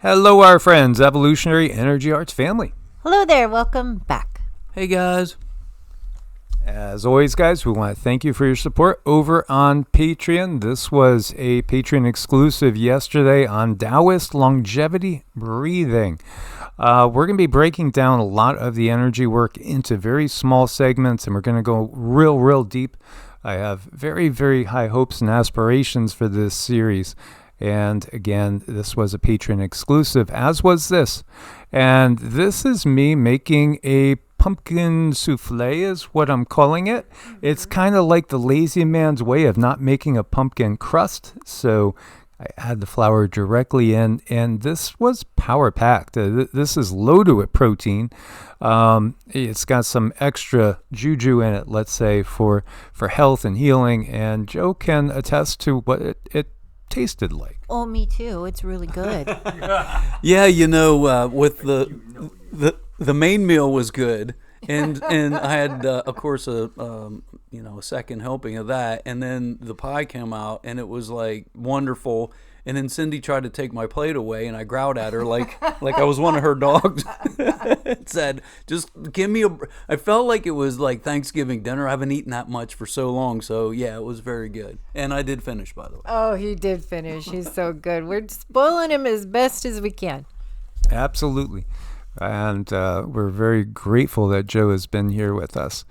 Hello, our friends, Evolutionary Energy Arts family. Hello there, welcome back. Hey guys. As always, guys, we want to thank you for your support over on Patreon. This was a Patreon exclusive yesterday on Taoist longevity breathing. We're going to be breaking down a lot of the energy work into very small segments, and we're going to go real deep. I have very, very high hopes and aspirations for this series. And again, this was a Patreon exclusive, as was this. And this is me making a pumpkin souffle is what I'm calling it. It's kind of like the lazy man's way of not making a pumpkin crust. So I add the flour directly in, and this was power packed. This is loaded with protein. It's got some extra juju in it, let's say, for health and healing. And Joe can attest to what it tasted like. Oh, me too. It's really good. Yeah, with the main meal was good, and I had of course a second helping of that, and then the pie came out and it was like wonderful. And then Cindy tried to take my plate away, and I growled at her like I was one of her dogs. It said, "Just give me a." I felt like it was like Thanksgiving dinner. I haven't eaten that much for so long, so yeah, it was very good. And I did finish, by the way. Oh, he did finish. He's so good. We're spoiling him as best as we can. Absolutely. And we're very grateful that Joe has been here with us.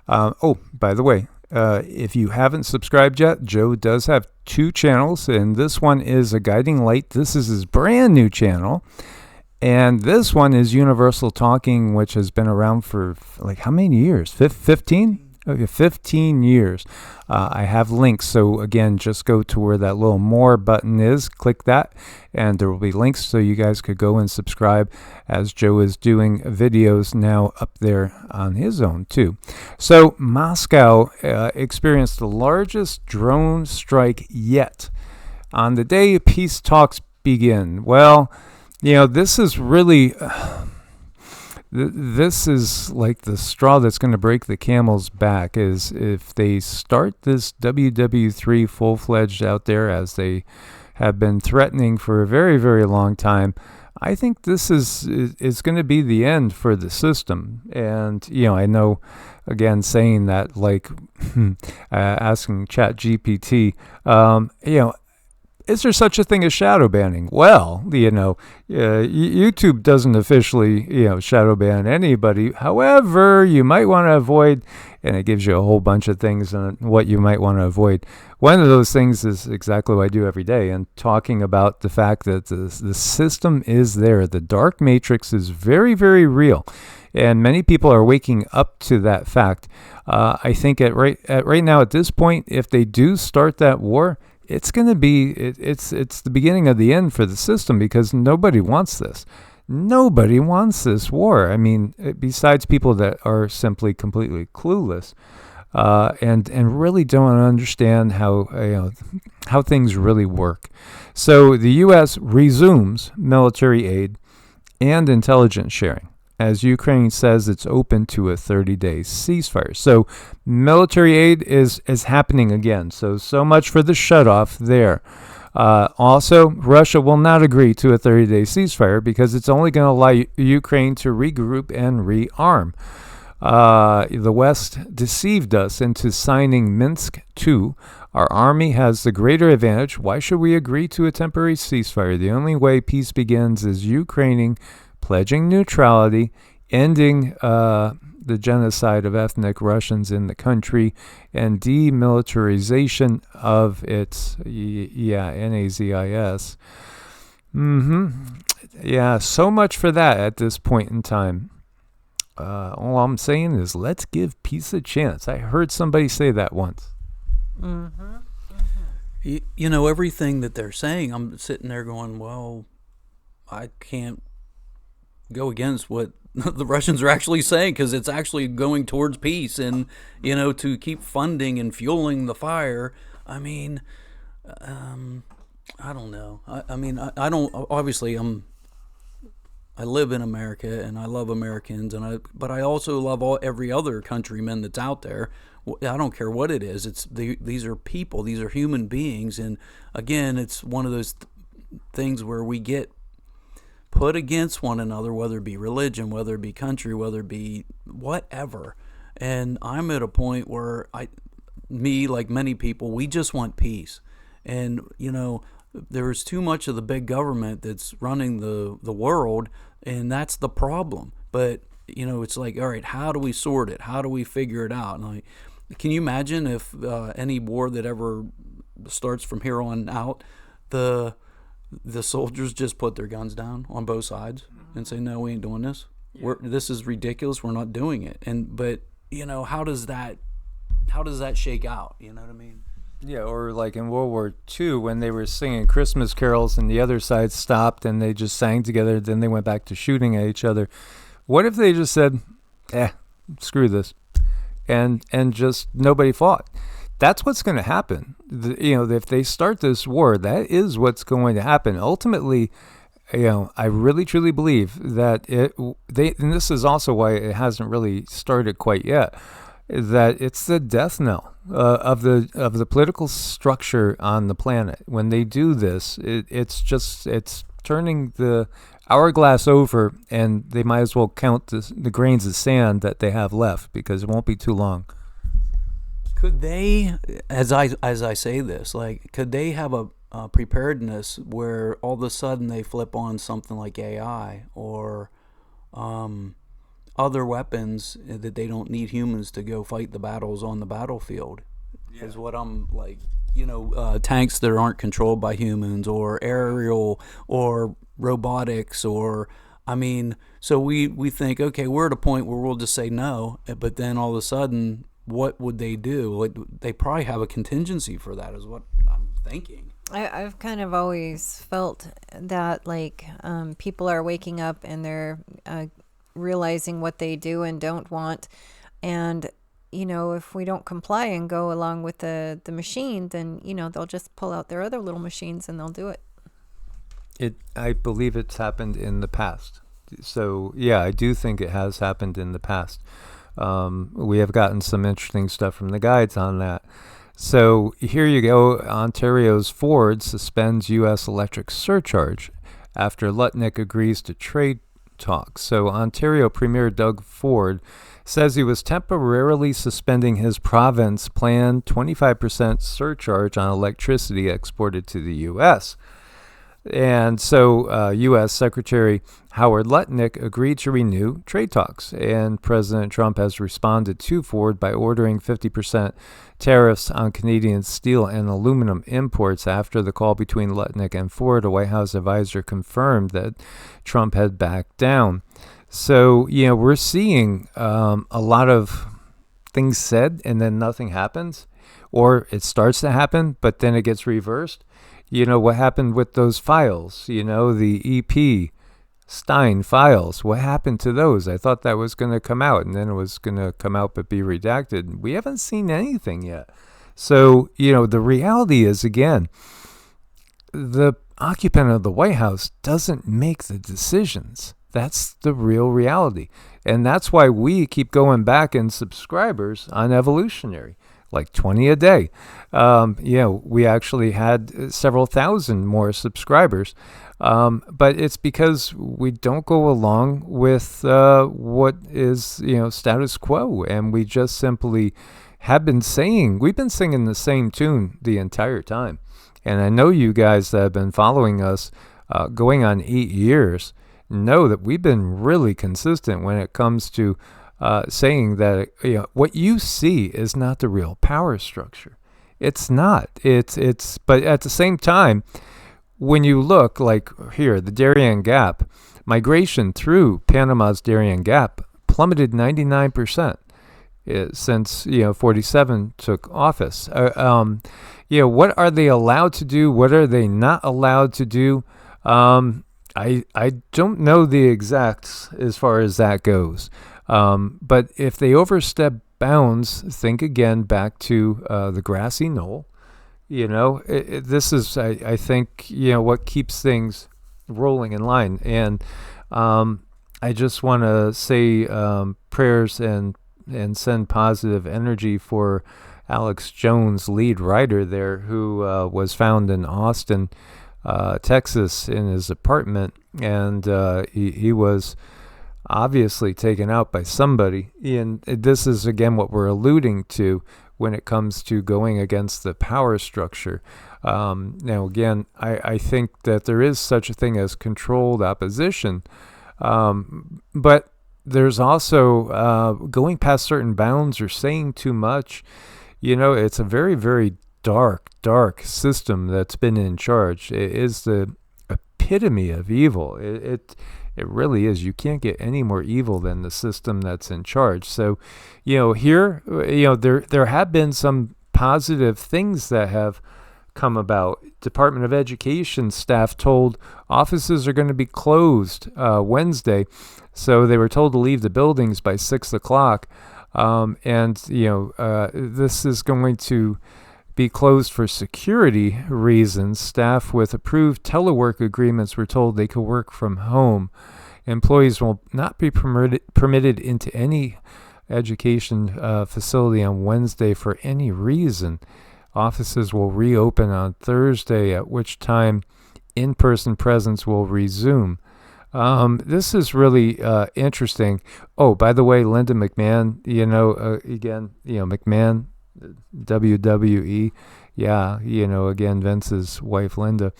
By the way, if you haven't subscribed yet, Joe does have 2 channels, and this one is A Guiding Light. This is his brand new channel. And this one is Universal Talking, which has been around for like how many years? 15? Okay, 15 years. I have links. So again, just go to where that little more button is. Click that, and there will be links so you guys could go and subscribe, as Joe is doing videos now up there on his own too. So Moscow experienced the largest drone strike yet on the day peace talks begin. Well, this is really... This is like the straw that's going to break the camel's back, is if they start this WW3 full-fledged out there, as they have been threatening for a very, very long time. I think this is going to be the end for the system. And, I know, again, saying that, like asking ChatGPT, is there such a thing as shadow banning? Well, YouTube doesn't officially, shadow ban anybody. However, you might want to avoid, and it gives you a whole bunch of things on what you might want to avoid. One of those things is exactly what I do every day, and talking about the fact that the system is there. The dark matrix is very, very real, and many people are waking up to that fact. I think right now at this point, if they do start that war, it's going to be, it's the beginning of the end for the system, because nobody wants this. Nobody wants this war. I mean, besides people that are simply completely clueless and really don't understand how things really work. So the U.S. resumes military aid and intelligence sharing, as Ukraine says it's open to a 30-day ceasefire. So military aid is happening again. So much for the shutoff there. Also, Russia will not agree to a 30-day ceasefire because it's only going to allow Ukraine to regroup and rearm. The West deceived us into signing Minsk II. Our army has the greater advantage. Why should we agree to a temporary ceasefire? The only way peace begins is Ukraine pledging neutrality, ending the genocide of ethnic Russians in the country, and demilitarization of its, NAZIS. Yeah, so much for that at this point in time. All I'm saying is let's give peace a chance. I heard somebody say that once. Everything that they're saying, I'm sitting there going, well, I can't go against what the Russians are actually saying, because it's actually going towards peace, and to keep funding and fueling the fire. I mean, I don't know. I don't. Obviously, I live in America and I love Americans, but I also love every other countryman that's out there. I don't care what it is. These are people. These are human beings, and again, it's one of those things where we get put against one another, whether it be religion, whether it be country, whether it be whatever. And I'm at a point where like many people, we just want peace. And, there's too much of the big government that's running the world, and that's the problem. But, it's like, all right, how do we sort it? How do we figure it out? And can you imagine if any war that ever starts from here on out, the soldiers just put their guns down on both sides and say, no, we ain't doing this. This is ridiculous. We're not doing it. But how does that shake out? You know what I mean? Yeah, or like in World War II when they were singing Christmas carols and the other side stopped and they just sang together, then they went back to shooting at each other. What if they just said, screw this, and just nobody fought? That's what's going to happen. If they start this war, that is what's going to happen. Ultimately, I really truly believe that and this is also why it hasn't really started quite yet, that it's the death knell of the political structure on the planet. When they do this, it's turning the hourglass over, and they might as well count the grains of sand that they have left, because it won't be too long. Could they, as I say this, could they have a preparedness where all of a sudden they flip on something like AI or other weapons that they don't need humans to go fight the battles on the battlefield? Yeah. Is what I'm like, tanks that aren't controlled by humans, or aerial, or robotics, or so we think, okay, we're at a point where we'll just say no, but then all of a sudden, what would they do? They probably have a contingency for that, is what I'm thinking. I've kind of always felt that people are waking up and they're realizing what they do and don't want. And, if we don't comply and go along with the machine, then, they'll just pull out their other little machines and they'll do it. I believe it's happened in the past. So, yeah, I do think it has happened in the past. We have gotten some interesting stuff from the guides on that. So here you go. Ontario's Ford suspends U.S. electric surcharge after Lutnick agrees to trade talks. So Ontario Premier Doug Ford says he was temporarily suspending his province planned 25% surcharge on electricity exported to the U.S. And so U.S. Secretary Howard Lutnick agreed to renew trade talks, and President Trump has responded to Ford by ordering 50% tariffs on Canadian steel and aluminum imports. After the call between Lutnick and Ford, a White House advisor confirmed that Trump had backed down. So, we're seeing a lot of things said and then nothing happens, or it starts to happen, but then it gets reversed. What happened with those files, the EP Stein files, what happened to those? I thought that was going to come out, and then it was going to come out but be redacted. We haven't seen anything yet. So, the reality is, again, the occupant of the White House doesn't make the decisions. That's the real reality. And that's why we keep going back in subscribers on Evolutionary. Like 20 a day. We actually had several thousand more subscribers. But it's because we don't go along with what is, status quo. And we just simply we've been singing the same tune the entire time. And I know you guys that have been following us going on 8 years know that we've been really consistent when it comes to saying that what you see is not the real power structure. It's not. It's. But at the same time, when you look like here, the Darien Gap, migration through Panama's Darien Gap plummeted 99% since 47 took office. What are they allowed to do? What are they not allowed to do? I don't know the exacts as far as that goes. But if they overstep bounds, think again back to the grassy knoll. This is, I think, what keeps things rolling in line. And I just want to say prayers and send positive energy for Alex Jones, lead writer there, who was found in Austin Texas in his apartment, and he was obviously taken out by somebody. And this is, again, what we're alluding to when it comes to going against the power structure. Now, again, I think that there is such a thing as controlled opposition, but there's also going past certain bounds or saying too much. It's a very, very dark system that's been in charge. It is the epitome of evil. It really is. You can't get any more evil than the system that's in charge. So, here, there have been some positive things that have come about. Department of Education staff told offices are going to be closed Wednesday, so they were told to leave the buildings by 6 o'clock. This is going to be closed for security reasons. Staff with approved telework agreements were told they could work from home. Employees will not be permitted into any education facility on Wednesday for any reason. Offices will reopen on Thursday, at which time in-person presence will resume. This is really interesting. Oh, by the way, Linda McMahon, McMahon, WWE. Yeah, again, Vince's wife, Linda.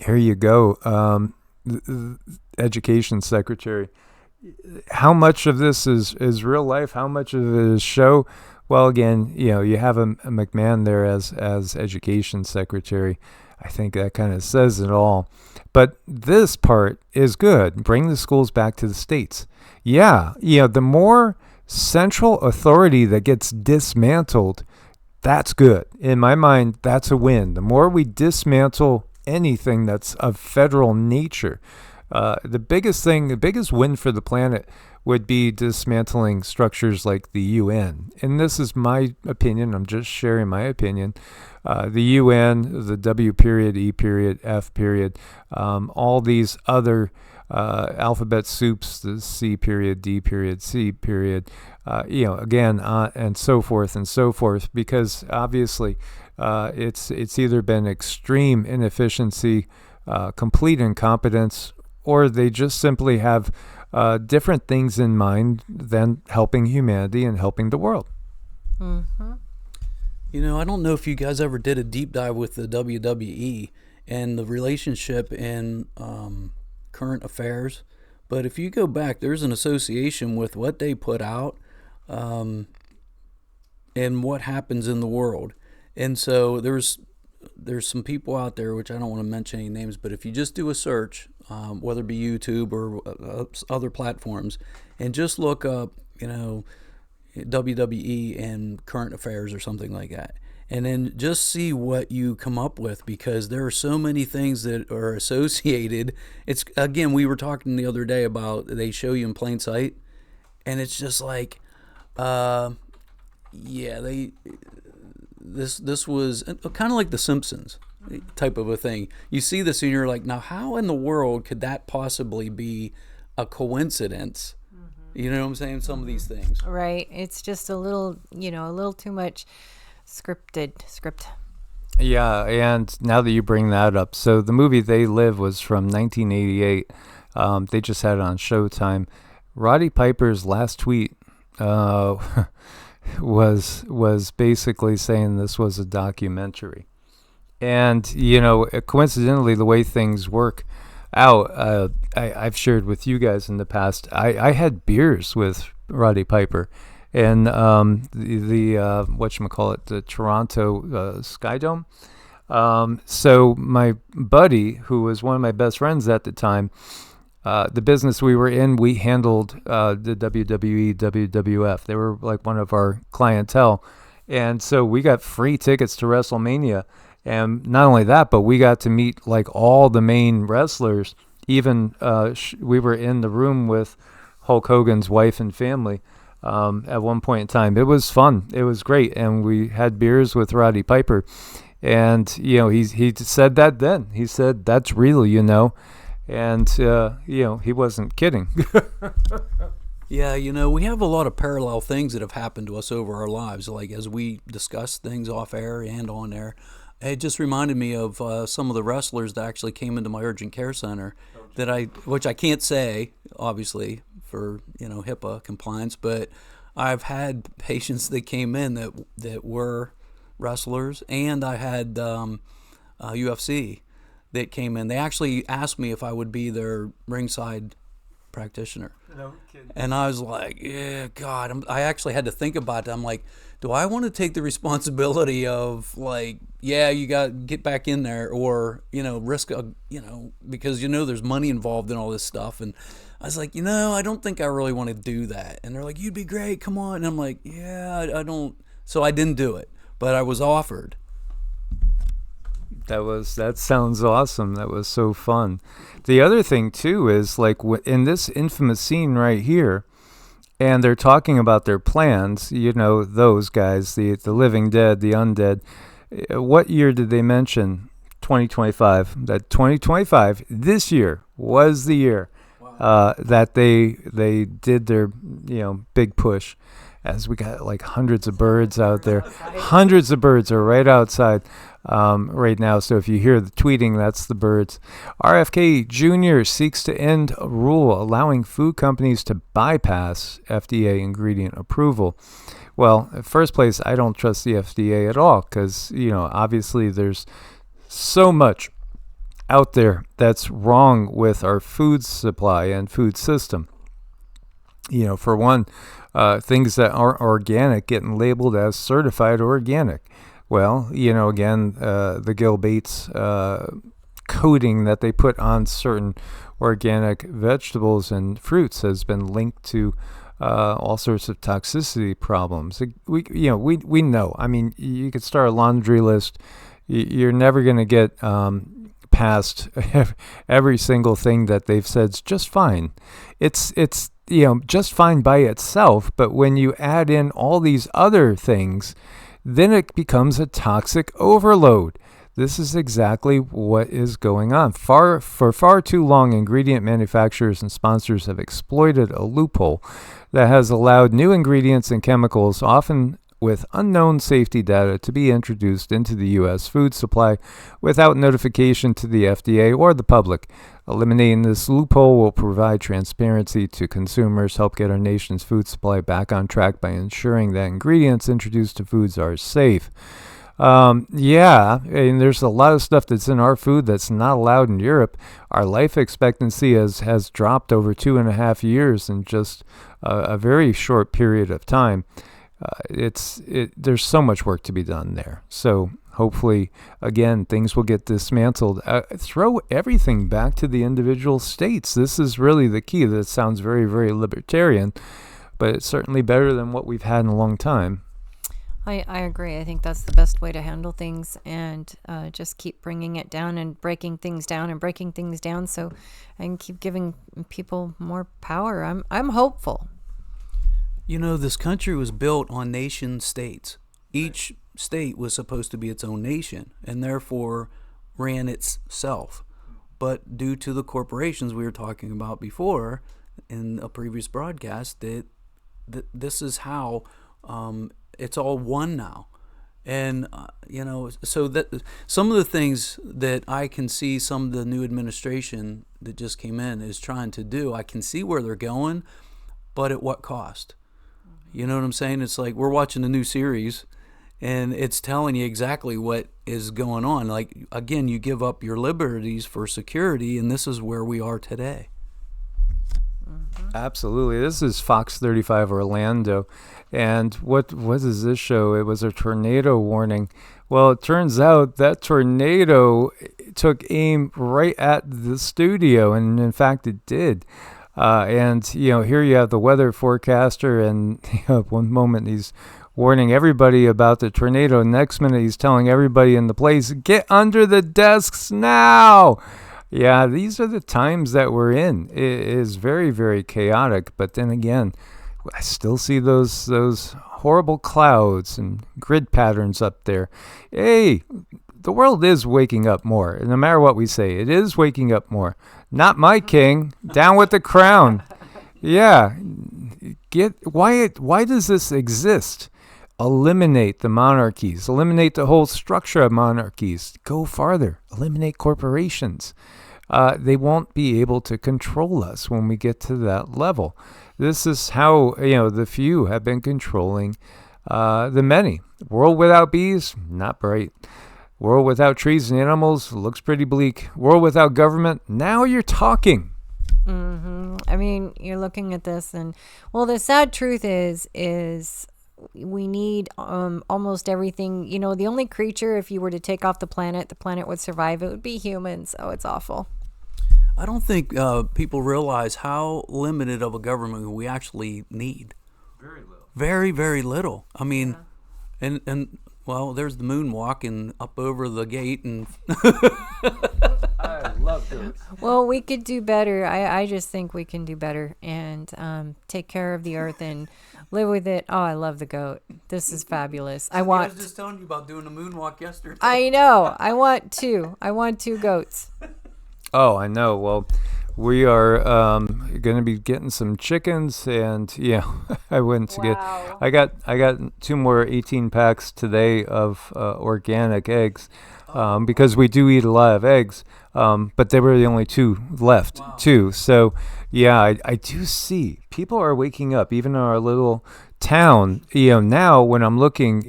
Here you go. Education secretary. How much of this is real life? How much of it is show? Well, again, you have a McMahon there as education secretary. I think that kind of says it all. But this part is good. Bring the schools back to the states. Yeah, the more central authority that gets dismantled, that's good. In my mind, that's a win. The more we dismantle anything that's of federal nature, the biggest win for the planet would be dismantling structures like the UN. And this is my opinion. I'm just sharing my opinion. The UN, the W period, E period, F period, all these other alphabet soups, the C period, D period, C period, and so forth, because obviously it's either been extreme inefficiency, complete incompetence, or they just simply have different things in mind than helping humanity and helping the world. Mm-hmm. I don't know if you guys ever did a deep dive with the WWE and the relationship in current affairs, but if you go back, there's an association with what they put out and what happens in the world. And so there's some people out there, which I don't want to mention any names, but if you just do a search, whether it be YouTube or other platforms, and just look up, WWE and current affairs or something like that, and then just see what you come up with, because there are so many things that are associated. It's, again, we were talking the other day about they show you in plain sight, and it's just like, this was kind of like The Simpsons type of a thing. You see this and you're like, now how in the world could that possibly be a coincidence? You know what I'm saying? Some of these things. Right. It's just a little too much script. Yeah, and now that you bring that up, so the movie They Live was from 1988. They just had it on Showtime. Roddy Piper's last tweet was basically saying this was a documentary. And, coincidentally, the way things work out, I've shared with you guys in the past, I had beers with Roddy Piper in the Toronto Sky Dome. So my buddy, who was one of my best friends at the time, the business we were in, we handled the WWE, WWF. They were like one of our clientele. And so we got free tickets to WrestleMania. And not only that, but we got to meet like all the main wrestlers. Even we were in the room with Hulk Hogan's wife and family at one point in time. It was fun. It was great. And we had beers with Roddy Piper. And, he said that then. He said, that's real, And, he wasn't kidding. Yeah, we have a lot of parallel things that have happened to us over our lives. Like as we discuss things off air and on air, It just reminded me of some of the wrestlers that actually came into my urgent care center, which I can't say, obviously, for HIPAA compliance, but I've had patients that came in that were wrestlers, and I had UFC that came in. They actually asked me if I would be their ringside practitioner. No kidding. And I was like, yeah, God, I actually had to think about it. I'm like, do I want to take the responsibility of like, yeah, you got to get back in there, or, risk, because, there's money involved in all this stuff. And I was like, I don't think I really want to do that. And they're like, you'd be great. Come on. And I'm like, yeah, I don't. So I didn't do it, but I was offered. That sounds awesome. That was so fun. The other thing too is like in this infamous scene right here, and they're talking about their plans. Those guys, the living dead, the undead. What year did they mention? 2025. That 2025, this year, was the year that they did their big push. As we got like hundreds of birds out there. Hundreds of birds are right outside right now. So if you hear the tweeting, that's the birds. RFK Jr. seeks to end a rule allowing food companies to bypass FDA ingredient approval. Well, in first place, I don't trust the FDA at all because, obviously there's so much out there that's wrong with our food supply and food system. For one, things that aren't organic getting labeled as certified organic. Well, again, the Gil Bates coating that they put on certain organic vegetables and fruits has been linked to all sorts of toxicity problems. We know. I mean, you could start a laundry list. You're never going to get past every single thing that they've said is just fine. It's just fine by itself, but when you add in all these other things, then it becomes a toxic overload. This is exactly what is going on. For far too long, ingredient manufacturers and sponsors have exploited a loophole that has allowed new ingredients and chemicals, often with unknown safety data, to be introduced into the U.S. food supply without notification to the FDA or the public. Eliminating this loophole will provide transparency to consumers, help get our nation's food supply back on track by ensuring that ingredients introduced to foods are safe. And there's a lot of stuff that's in our food that's not allowed in Europe. Our life expectancy has dropped over 2.5 years in just a very short period of time. There's so much work to be done there. So hopefully, again, things will get dismantled. Throw everything back to the individual states. This is really the key. That sounds very, very libertarian, but it's certainly better than what we've had in a long time. I agree. I think that's the best way to handle things, and just keep bringing it down and breaking things down and breaking things down, so I can keep giving people more power. I'm hopeful. This country was built on nation states. Each state was supposed to be its own nation and therefore ran itself. But due to the corporations we were talking about before in a previous broadcast, that this is how it's all one now. And, so that some of the things that I can see some of the new administration that just came in is trying to do, I can see where they're going, but at what cost? You know what I'm saying? It's like we're watching a new series and it's telling you exactly what is going on. Like, again, you give up your liberties for security, and this is where we are today. Absolutely. This is Fox 35 Orlando. And what is this show? It was a tornado warning. Well, it turns out that tornado took aim right at the studio, and in fact it did. And here you have the weather forecaster, and one moment he's warning everybody about the tornado. Next minute he's telling everybody in the place, get under the desks now. Yeah, these are the times that we're in. It is very, very chaotic. But then again, I still see those horrible clouds and grid patterns up there. Hey, the world is waking up more. No matter what we say, it is waking up more. Not my king. Down with the crown. Yeah. Why does this exist? eliminate the monarchies, eliminate the whole structure of monarchies, go farther, eliminate corporations. They won't be able to control us when we get to that level. This is how, the few have been controlling the many. World without bees, not bright. World without trees and animals, looks pretty bleak. World without government, now you're talking. I mean, you're looking at this and, well, the sad truth is we need almost everything. The only creature, if you were to take off the planet would survive. It would be humans. Oh, it's awful. I don't think people realize how limited of a government we actually need. Very little. Very, very little. I mean, and well, there's the moon walking up over the gate, and I love goats. Well, we could do better. I just think we can do better and take care of the earth and live with it. Oh, I love the goat. This is fabulous. I was just telling you about doing a moonwalk yesterday. I know. I want two goats. Oh, I know. Well, we are going to be getting some chickens, and I went to Wow. I got 2 more 18 packs today of organic eggs, because we do eat a lot of eggs, but they were the only 2 left too. So I do see people are waking up, even in our little town. Now when I'm looking,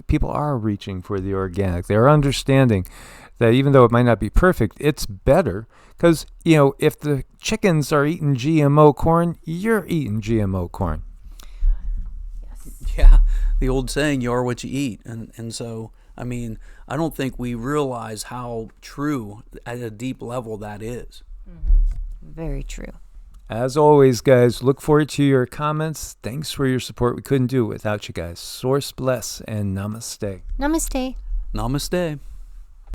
people are reaching for the organic. They're understanding that even though it might not be perfect, it's better. Because, if the chickens are eating GMO corn, you're eating GMO corn. Yeah, the old saying, you are what you eat. And so, I mean, I don't think we realize how true at a deep level that is. Very true. As always, guys, look forward to your comments. Thanks for your support. We couldn't do it without you guys. Source bless and namaste. Namaste. Namaste.